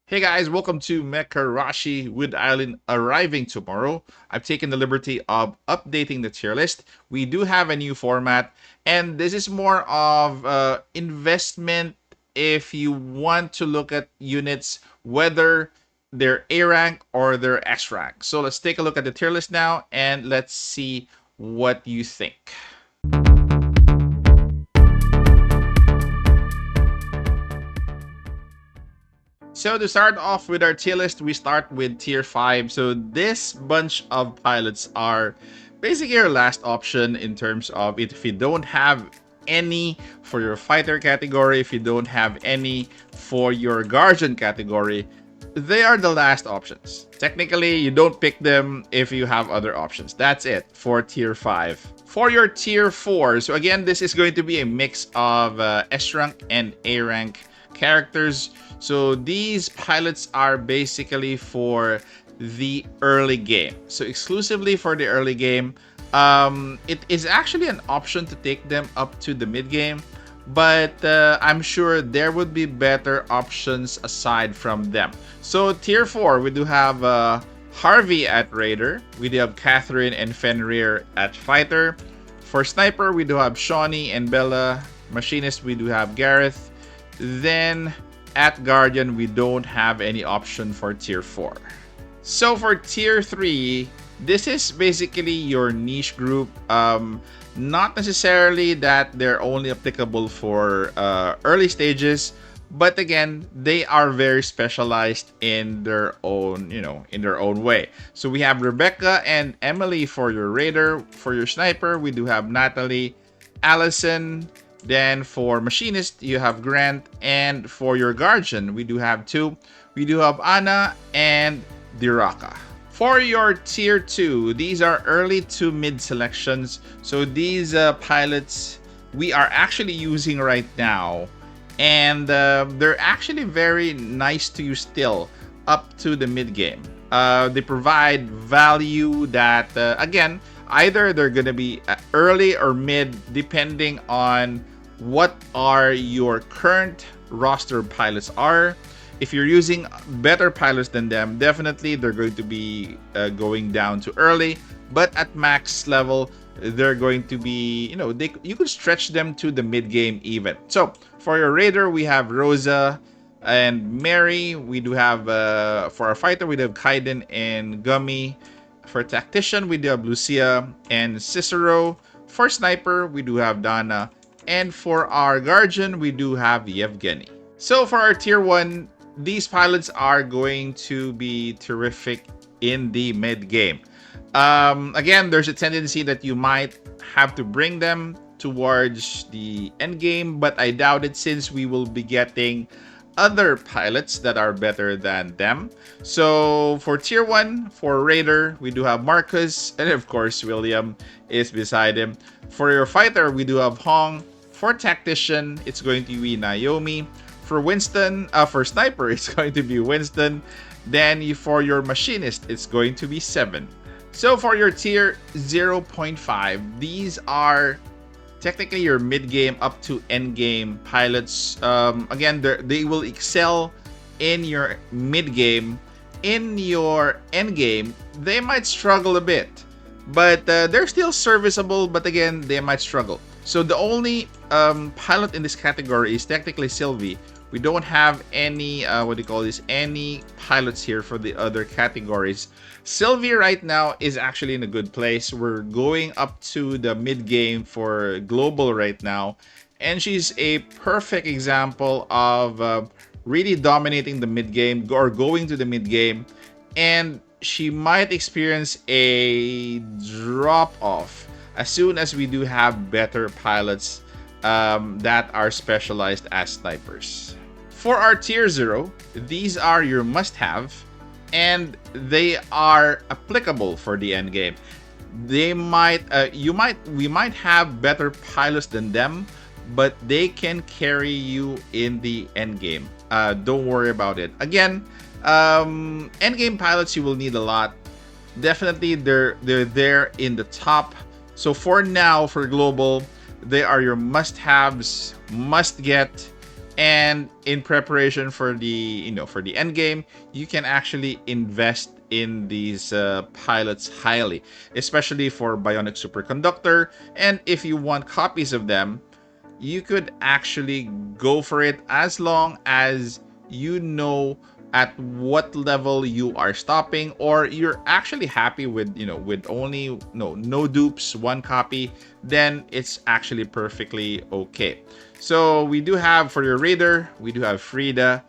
Hey guys, welcome to Mecharashi with Eileen arriving tomorrow. I've taken the liberty of updating the tier list. We do have a new format, and this is more of investment if you want to look at units, whether they're A rank or they're S rank. So let's take a look at the tier list now, and let's see what you think. So to start off with our tier list, we start with tier 5. So this bunch of pilots are basically your last option in terms of if you don't have any for your fighter category, if you don't have any for your guardian category, they are the last options. Technically, you don't pick them if you have other options. That's it for tier 5. For your tier 4, so again, this is going to be a mix of S rank and A rank characters. So these pilots are basically for the early game. So exclusively for the early game. It is actually an option to take them up to the mid game, but I'm sure there would be better options aside from them. So tier 4, we do have Harvey at Raider. We do have Catherine and Fenrir at Fighter. For Sniper, we do have Shawnee and Bella. Machinist, we do have Gareth. Then at Guardian, we don't have any option for tier 4. So for tier 3, this is basically your niche group. Not necessarily that they're only applicable for early stages, but again, they are very specialized in their own, in their own way. So we have Rebecca and Emily for your Raider. For your Sniper, we do have Natalie, Allison. Then for Machinist, you have Grant. And for your Guardian, we do have two. We do have Anna and Diraka. For your tier 2, these are early to mid selections. So these pilots we are actually using right now. And they're actually very nice to use still up to the mid game. They provide value that, again, either they're going to be early or mid depending on what are your current roster pilots are. If you're using better pilots than them, definitely they're going to be going down to early, but at max level they're going to be, you could stretch them to the mid game even. So for your Raider, we have Rosa and Mary. We do have for our Fighter, we do have Kaiden and Gummy. For Tactician, we do have Lucia and Cicero. For Sniper, we do have Dana. And for our Guardian, we do have Yevgeny. So for our tier 1, these pilots are going to be terrific in the mid game. Again, there's a tendency that you might have to bring them towards the end game, but I doubt it since we will be getting other pilots that are better than them. So for tier 1, for Raider, we do have Marcus, and of course William is beside him. For your Fighter, we do have Hong. For Tactician, it's going to be Naomi. For for Sniper, it's going to be Winston. Then for your Machinist, it's going to be 7. So for your tier 0.5, these are technically your mid-game up to end-game pilots. Again, they will excel in your mid-game. In your end-game, they might struggle a bit. But they're still serviceable, but again, they might struggle. So the only pilot in this category is technically Sylvie. We don't have any, any pilots here for the other categories. Sylvie right now is actually in a good place. We're going up to the mid-game for global right now. And she's a perfect example of really dominating the mid-game or going to the mid-game. And she might experience a drop-off as soon as we do have better pilots that are specialized as snipers. For our tier 0, these are your must-have, and they are applicable for the end game. We might have better pilots than them, but they can carry you in the end game. Don't worry about it. Again, end game pilots you will need a lot. Definitely, they're there in the top. So for now, for global, they are your must-haves, must-get, And in preparation for the end game, you can actually invest in these pilots highly, especially for Bionic Superconductor. And if you want copies of them, you could actually go for it as long as you know at what level you are stopping, or you're actually happy with with only no dupes, one copy. Then it's actually perfectly okay. So we do have, for your raider, we do have Frida.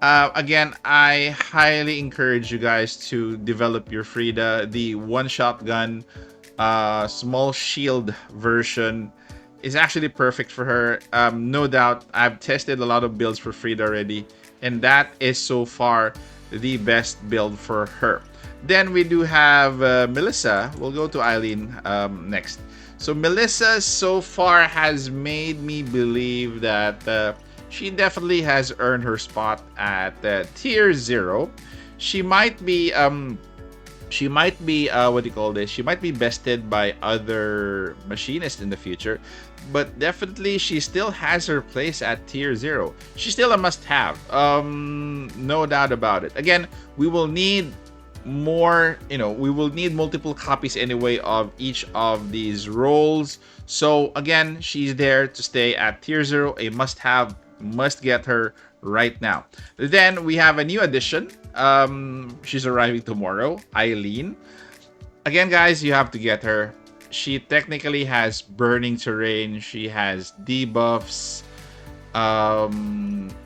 Again, I highly encourage you guys to develop your Frida. The one shotgun small shield version is actually perfect for her. No doubt, I've tested a lot of builds for Frida already, and that is so far the best build for her. Then we do have Melissa. We'll go to Eileen next. So Melissa so far has made me believe that she definitely has earned her spot at tier 0. She might be what do you call this? She might be bested by other machinists in the future, but definitely she still has her place at tier 0. She's still a must-have. No doubt about it. Again, we will need more, we will need multiple copies anyway of each of these roles. So again, she's there to stay at tier 0, a must-have, must get her right now. Then we have a new addition. She's arriving tomorrow, Eileen. Again, guys, you have to get her. She technically has burning terrain. She has debuffs.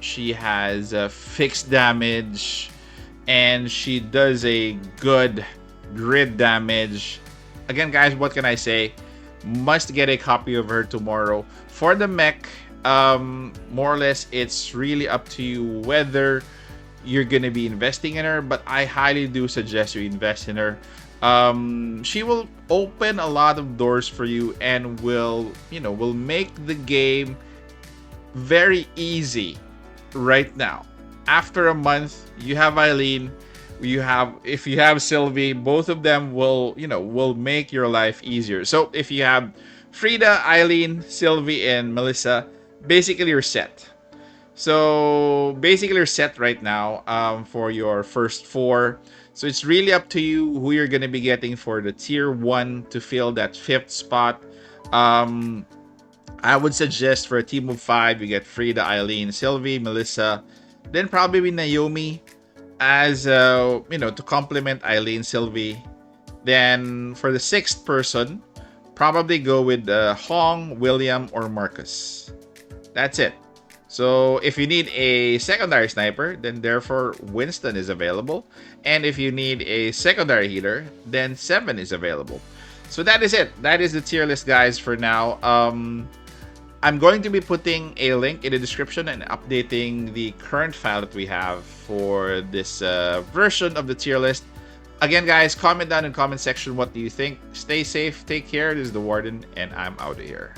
She has fixed damage, and she does a good grid damage. Again, guys, what can I say? Must get a copy of her tomorrow. For the mech, more or less, it's really up to you whether you're gonna be investing in her, but I highly do suggest you invest in her. She will open a lot of doors for you and will make the game very easy right now. After a month, you have Eileen, if you have Sylvie, both of them will make your life easier. So if you have Frida, Eileen, Sylvie, and Melissa, basically you're set. So basically you're set right now for your first 4. So it's really up to you who you're going to be getting for the tier 1 to fill that 5th spot. I would suggest for a team of 5, you get Frida, Eileen, Sylvie, Melissa, then probably Naomi as to complement Eileen, Sylvie. Then for the 6th person, probably go with Hong, William, or Marcus. That's it. So if you need a secondary sniper, then therefore Winston is available. And if you need a secondary healer, then 7 is available. So that is it. That is the tier list, guys, for now. I'm going to be putting a link in the description and updating the current file that we have for this version of the tier list. Again, guys, comment down in the comment section what do you think. Stay safe, take care. This is the Warden, and I'm out of here.